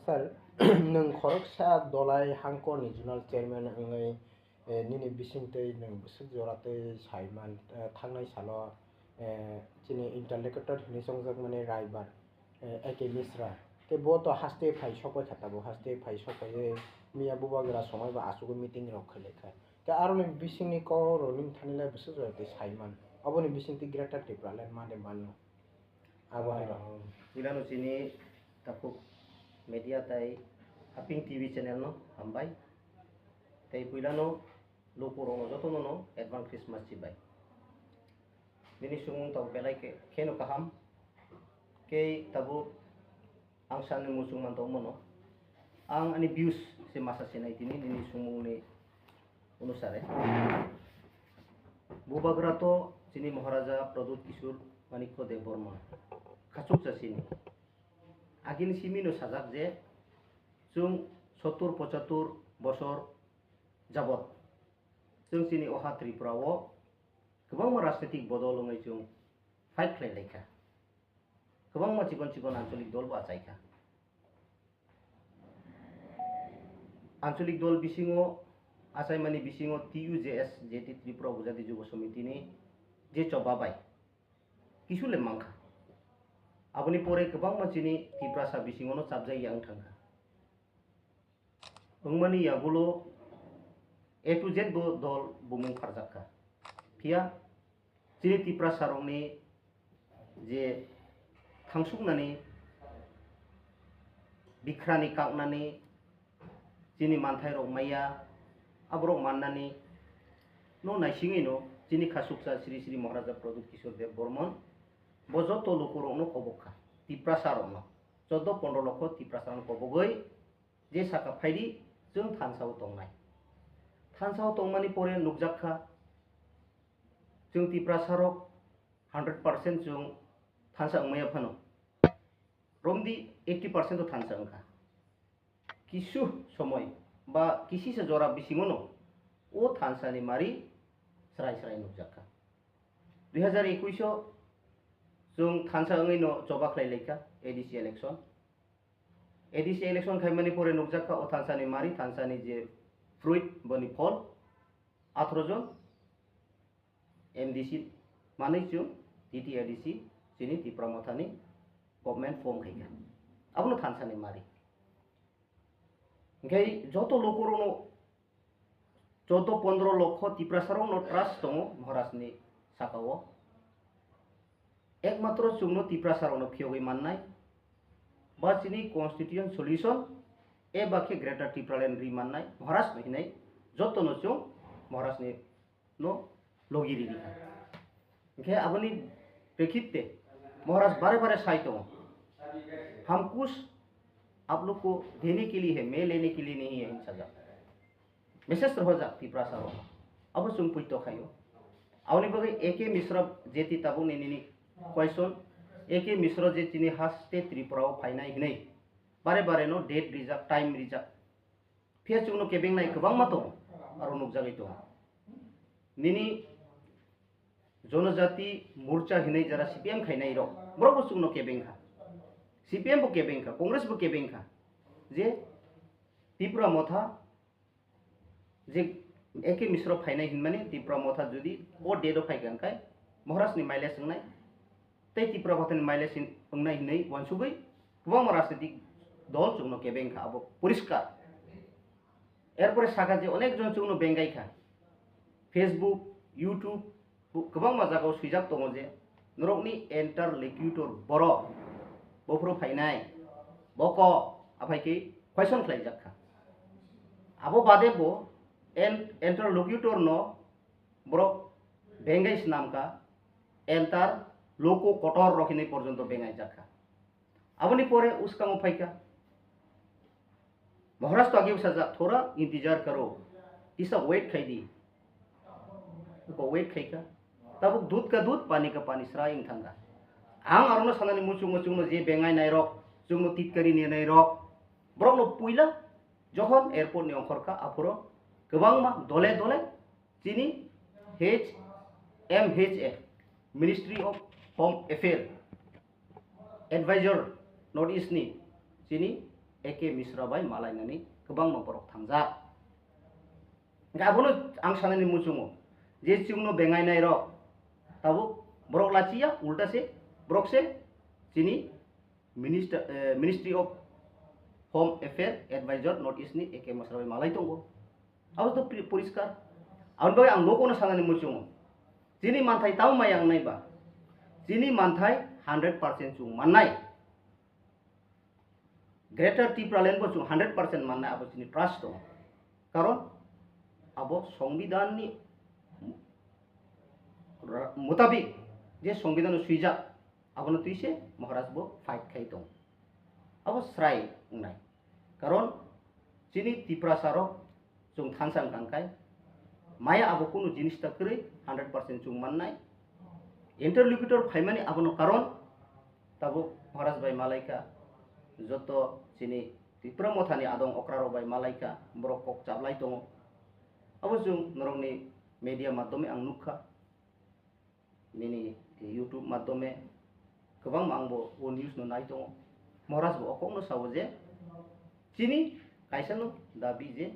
Sir, nung koroksa dolai hangko regional chairman angai nini bisingtei nung busuk joratei saiman thangnai salo chini interlocutor hini songjak mani raibar eke misra ke bo to haste phai sokai khatabo haste phai sokai miya bubagra somai ba asugo meeting rok khailai khai ke aroni bisingni ko roning thanilai busuk joratei saiman aboni bisingti greater Tripura mane manu abo hairo ilano sini tapuk media tai aping TV channel no hambai tai puilano lopuro joto no advance Christmas cibai bini sumung tau belai ke keno kaham ke tabu ang sanu musung mantau mono ang ani views se masa senai tini bini sumung ni unusare bubagrato sini Maharaja Pradut Kishore Manikko Deborma kacuk sini agin simino sajak je jung 70-75 bosor jabot jung sini oha Tripura o kebang rajnetik bodolongai jung fight play lekha kebang cikon ancholik dol ba chaika ancholik dol bisingo asai mani bisingo TUJS JT Tripura Bujati Jubo Samiti ni je cobabai kisule mangka aboni pore kebang macini Tripura sa bisingo no sabjai yang thangka ungmani yagulo A to Z bo dol bumung kharjaka pia chini Tripura sarongni je thangsuknani bikrani kaknani chini manthai rok maya aborok mannani no naisingi no chini khasuksa Sri Sri Maharaja Pradut Kishore Dev Burman bojoto lokorok no kobokha Tripura sarok no 14-15 loko Tripura sarok kobogoi je saka phaidi jung thansao tongnai thansao tongmani pore nukjakha jung Tripura sarok 100% jung thansa ungmaya phano romdi 80% to thansa ungkha kisu somoy ba kisi se jora bisingono o thansani mari serai nukjakha 2021 jung thansa ungai no joba khlai leika ADC election khaimani pore nukjakha o thansani mari thansani je fruit boni phol 18 jon MDC manai jung TTADC sini Tripura mothani government form khaika abno thansani mari ngai joto lokorono 14-15 loko Tripura sarong no trust tongo Maharashni sakao ekmatro chungno Tripura sarong no phiogoi mannai ba chini constitution solution e bakhe greater Tripura land ri mannai Maharashtra hinai joto no chung Maharashni no logiri dikha ngai aboni prekitte Maharashtra बारे Saito हम कुछ आप लोग को देने के लिए है मैं लेने के लिए नहीं है इन सजा मैसेज हो जा Tripura सारो अब सुन पुइतो खायो आवनी बगे एके मिश्र जेति ताबु नेनि क्वेश्चन एके मिश्र जे चिनि हास्ते Tripura फाइनाय हिनै बारे नो डेट रिजर्व टाइम रिजर्व फिर चुनो केबिंग नाय गोबां मातो आरो नुकजागै तो निनि जनजाति मोर्चा हिनै जरा CPM खाइनाय रो ब्रबो चुनो केबिंग खा CPM बो केबिंग खा कांग्रेस बो केबिंग खा जे Tripura मोथा जे एके मिश्र फाइनाय हिनमाने Tripura मोथा जुदि ओ डेटो फाइगोन खाय महाराष्ट्रनि माइलेज संनाय तै Tripura मोथानि माइलेज संनाय हिनै वनसुबै गोबां राजनीतिक दल चुनो केबिंग खा अब परिष्कार एरपरे सागा जे अनेक जन चुनो बेंगाय खा फेसबुक यूट्यूब गोबां माजागाव सुइजाब दङ जे नरकनि एन्टारलोक्युटर बर' बफ्रो फाइनाय बक आफायके क्वेश्चन खालायजाखा आबो बादे बो एन्टारलोक्युटर न बर' बेंगाइस नामका एन्टार लोको कटर रखिने पर्यन्त बेंगाय जाखा आबोनि परे उसकांगो फाइका महाराष्ट्र आगे सजा थोड़ा इंतजार करो इसा वेट खाइदी को वेट खाइका तब दूध का दूध पानी का पानी सराइंग थांगा आं आरनो सानानि मुचुंगो जे बेंगाय नायरक जोंनो तितकारि नि नायरक ब्रनो पुइला जखन एयरपोर्ट नि अंखरका आफरो गोबां मा दले जिनि HMHA ministry of home affair adviser North East नि जिनि eke misra bai malainani kebang no borok thangja gabono ang sanani musungo je chungno bengai nai ro tabo borok lachia ulta se borok se sini Ministry of Home Affairs Advisor North East ni eke misra bai malai tongo abo to poriskar abon bagai ang lokono sanani musungo sini manthai tahu mayang nai ba sini manthai 100% chung manai Greater Tripura Land ko chung 100% manai abo sini trust to karon abo সংবিধান ni mutabik je সংবিধান suijak abo no tuise maharaj bo fight khai tong abo srai ungnai karon sini Tripura saro chung thansang kangkai maya abo kuno jinis ta kre 100% chung mannai interlocutor phaimani abo no karon tabo maharaj bai malaika joto sini Tripura mothani adong okraro bai malaika borok kok chablai tongo abo chung norongni media madome ang nukha nini YouTube madome kebang angbo o news no nai tongo maharaj bo okong no sawo je sini kaisa no dabi je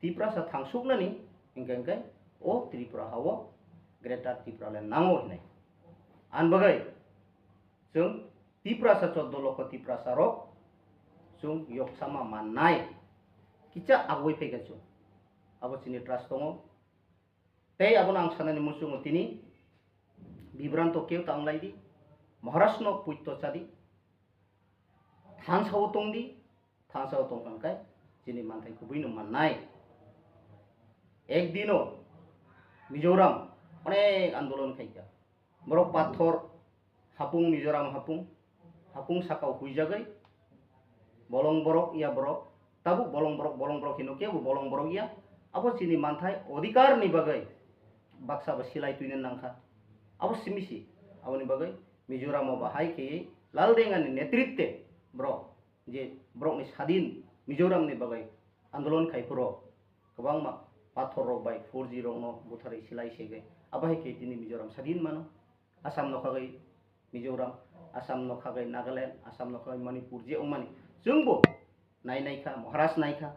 Tripura sa thangsukna ni ingkangkai o Tripura hawo Greater Tripura Land nango hinai an bagai chung Tripura sa 14 loko Tripura sarok chung yok sama manai kicha agoi pega chung abo sini trust tongo tei abo nang sanani musungo tini bibranto keu tanglai di maharashtra no puitto chadi thangsao tongdi thangsao tongkangkai sini manthai kubui no manai ekdino Mizoram onek andolon khaika borok pathor hapung Mizoram hapung sakau huijagai bolong borok ia borok tabu bolong borok hinoke bu bolong borok ia abo sini manthai odhikar ni bagai baksa ba silai tuinen nangkha abo simisi abo ni bagai Mizoram ba hai ke laldengan ni netritwe bro je borok ni sadin Mizoram ni bagai andolon khai puro kebang ma pathor rok bai 4G rok no buthari silai sege abo hai ke tini Mizoram sadin mano Assam no khagai Mizoram Assam no khagai Nagaland Assam no khagai Manipur je omani jungbo nai kha Maharashtra nai kha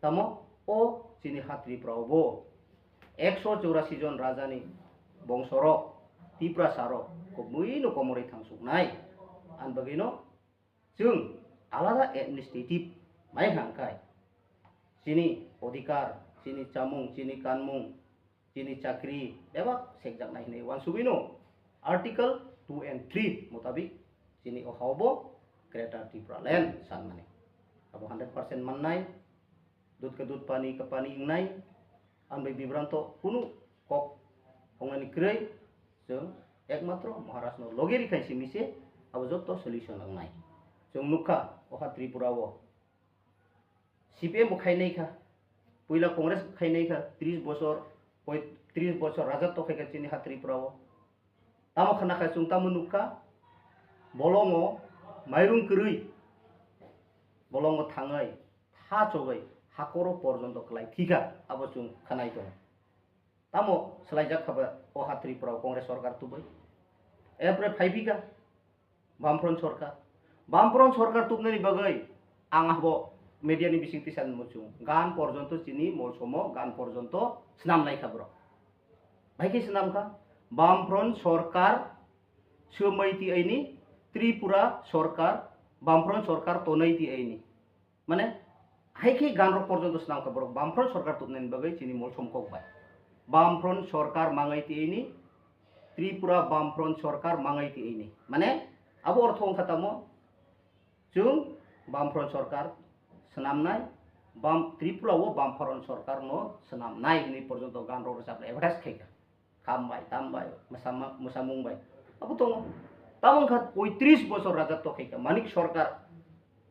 tamo o sini hatri prabowo 184 jon rajani bongsoro Tripura saro kubui no komori thangsuknai an bagino jung alada administrative mai hangkai sini odhikar sini chamung sini kanmung sini chakri bebak sekjak nai nei wan subino article 2 and 3 mutabik sini o haubo Greater Tripura Land san mane abo 100% mannai dut ke pani ingnai an bai bibranto kunu kok ongani krei jeng ekmatro Maharashtra logeri khai simise abo joto solution angnai jeng nukha oha Tripura wo CPM bo khai nei kha puila Congress khai nei kha 30 bosor rajatto khai ka chini ha Tripura wo tamo khana kha chung tamo nukha bolongo mairung krui bolongo thangai tha chogai hakoro porjonto klai thika abo chung khanai to tamo selaijak khaba o ha Tripura Congress sarkar tubai epre phaibika Bamfront sarkar tubnani bagai angahbo media ni bising tisan muchung gan porjonto chini molsomo gan porjonto snam nai khabro bhaiki snam kha Bamfront sarkar sumaiti aini Tripura sarkar Bamfront sarkar tonai ti aini mane haiki ganrok porjonto snam khabro Bamfront sarkar tubnani bagai chini molsom kok bai Bamfront sarkar mangai ti ini Tripura Bamfront sarkar mangai ti ini mane abo orthong khatamo chung Bamfront sarkar senamnai Tripura wo Bamfront sarkar no senamnai ini porjonto ganrok resap advertise khaika kambai tambai musamung bai abo tong tamong khat 35 bosor rajatto khaika Manik sarkar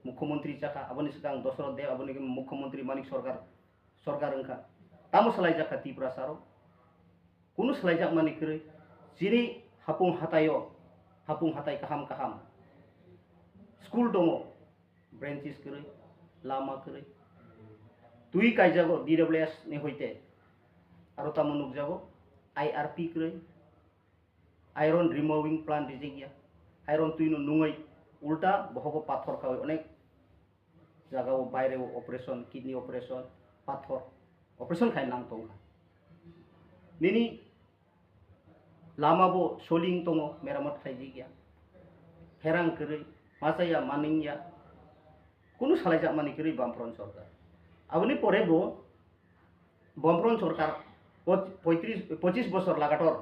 मुख्यमंत्री चाखा aboni sekang Dosrot Dev aboni मुख्यमंत्री Manik sarkar engka tamu selaijak ka Tripura saro kunu selaijak manikre sini hapung hatai kaham school dongo branches kre lama kre tui kai jago DWS ni hoite aro tamu nuk jago IRP kre iron removing plant dijegya iron tui no nungai ulta bohogo pathor kawai onek jagao bayre operation kidney operation pathor operation khai nang tongkha nini lama bo soling tongo meramot khaiji gya herang kiri masaya maningya kuno salaijak mani kiri Bampron Sarkar aboni pore bo Bampron Sarkar 25 বছর লাগাতর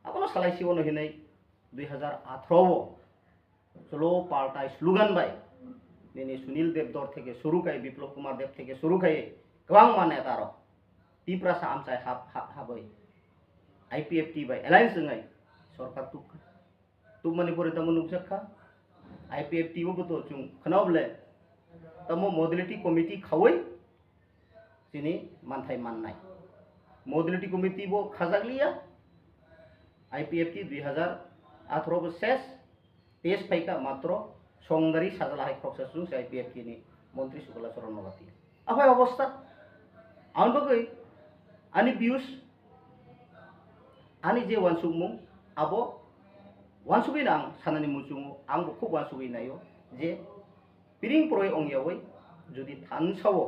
abono salai siwono hinai 2018 slo paltai slogan bai nini Sunil Devdor থেকে শুরু kai Biplop Kumar Dev থেকে শুরু kai kwang mane taro tipra sa amsai habai IPFT bai alliance ngai sorkar tu mani pore tamu nukjakha IPFT bo beto chung khanoble tamo modality committee khawai sini manthai mannai modality committee bo khajaglia IPFT 2018 bo ses tes paika matro songdari sajala kroksa sung IPFT ni Montri Sukala Charan Nogati apa অবস্থা aun bagai ani bius ani je wansukmung abo wansugin ang sanani muchungo ang bukho wansugin nayo je piring proi ongyawai jodi thansawo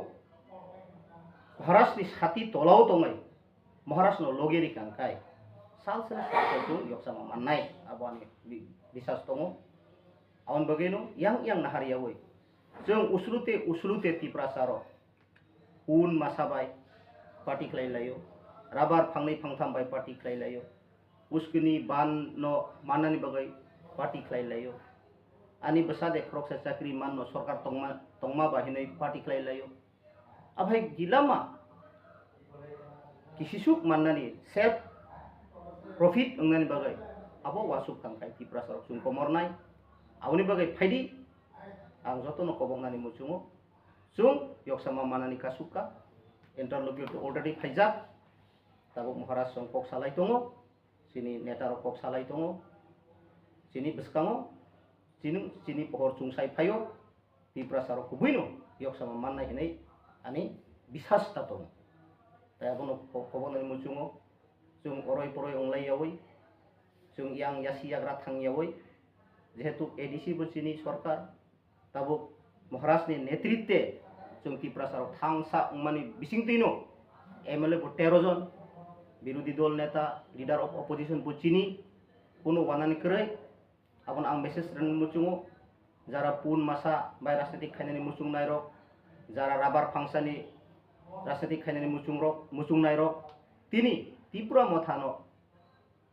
Maharashtra ni sati tolao tongai Maharashtra no logeri kangkai salsel salsel yoksama mannai abo ani bisas tongo aun bageno yang nahariawai jeng usulute tiprasaro un masabai party khlailayo rabar phangnai phangtham bai party khlailayo uskuni ban no manani bagai party khlailayo ani besade kroksa chakri manno sarkar tongma bahinai party khlailayo abhai gilama kisisuk mannani self profit ngnani bagai abo wasuk kangkai tiprasaro sung komornai awni bagai phaidi ang jotono kobongnani muchungo sung yoksama manani kasuka interlocutor already phaijak tabo Maharashtra kok salai tongo sini netaro kok salai tongo sini beskango sini pohor chungsai phayo tiprasaro kubuino yoksama mannai hinai ani bisas tatong tabono kobongnani muchungo sung oroi poroi onglai yawi sung yang yasi yagra thang yawi যেহেতু ADC বচিনি সরকার তাবো মহারাষ্ট্রের নেতৃত্বে जों तिप्रासाराव थांसा माने बिसिंतैनो MLA बो 13 जन বিরোধী দল নেতা লিডার অফ অপোজিশন বো চিনি কোনো ওয়ানানি করে আপন আং মেসেজ রেন মুচুঙো যারা পুন মাসা বাই রাজনৈতিক খাইনানি মুচুং নাইরক যারা রাবার ফাংসানি রাজনৈতিক খাইনানি মুচুং নাইরক তিনি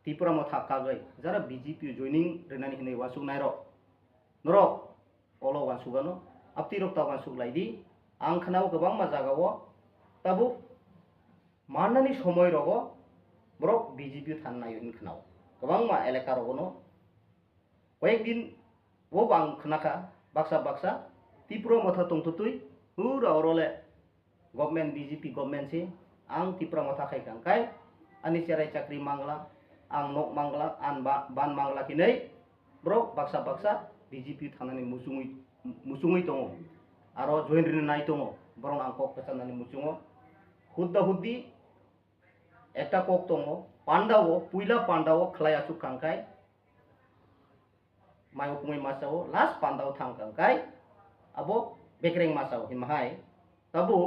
ত্রিপুরা মথা কাগৈ যারা বিজেপি জয়নিং রেনানি হিनै वासुक नाइरक नरक अलो वासुगानो आपति रक्ता वासुक लाइदि आं खानाव गोबां मा जागावो ताबु माननानि समय रगो ब्रक बिजेपि थाननाय खानाव गोबां मा एलेका रगनो कयेक दिन वो बां खनाखा बाक्सा त्रिपुरा मथा तंतुतुइ हुरा अरले गभर्नमेंट बिजेपि गभर्नमेंट से आं त्रिपुरा मथा खायखांखाय आनि सेराय चाकरि मांगला आं नक मांगला आन बान मांगला किनै ब्रक बाक्सा बिजेपि थानानै मुसुङै दङ आरो जयेन रिन नाय दङ बरं आं कक कचानानै मुसुङो हुद्दा हुद्दि एकटा कक दङ पान्डावो पुइला पान्डावो खलाय आसु खांखाय मायो कुमै मासावो लास्ट पान्डाव थांखांखाय आबो बेकरें मासाव हिमाहाय ताबो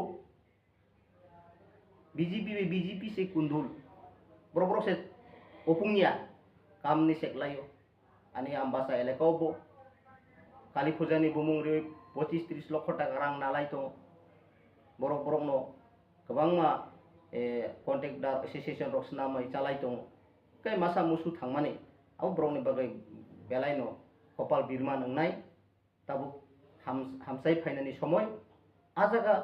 बिजेपि से कुंदुल ब्रक से ओपुंगिया कामनि सेकलायो ani ambasa elekaw bo kali fujani bumung re 25-30 লক্ষ টাকা রাং নালাই তো borok no गोबां मा कन्ट्रेक्टर एसोसिएशन रक्सना मै चालाय दं kai masa musu thangmani au brongni bagai belaino kopal birma nongnai tabu hamsai phainani somoy ajaga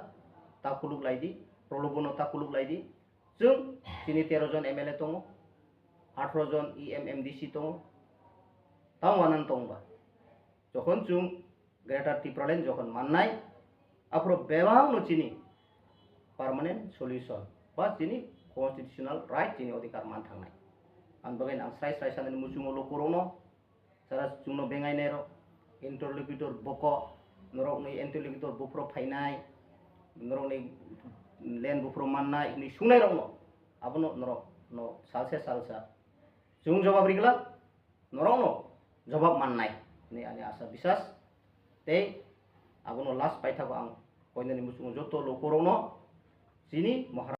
takuluk laidi prolobono takuluk laidi जों sini 13 jon MLA tongo 18 jon EMMDC tongo tang wanan tongba যখন जों greater ত্রিপুরালেন যখন মাননাই আপro বেবাং no chini permanent solution ba chini constitutional right chini अधिकार मान थांनाय आं बगाइन आं स्राय साननि मुचुङो लकरोनो सारा जुंनो बेंगाय नेरो इंटरलोक्यूटर बको नरक नि इंटरलोक्यूटर बुफ्रो फाइनाय नरक नि लेन बुफ्रो माननाय नि सुनाय रंनो आबनो नरक no salsa जुं जवाब रिगला नरक no जवाब माननाय नि आनि आसा बिसास ते आबनो लास्ट पाइथाको आं koinani musung joto lokorongno sini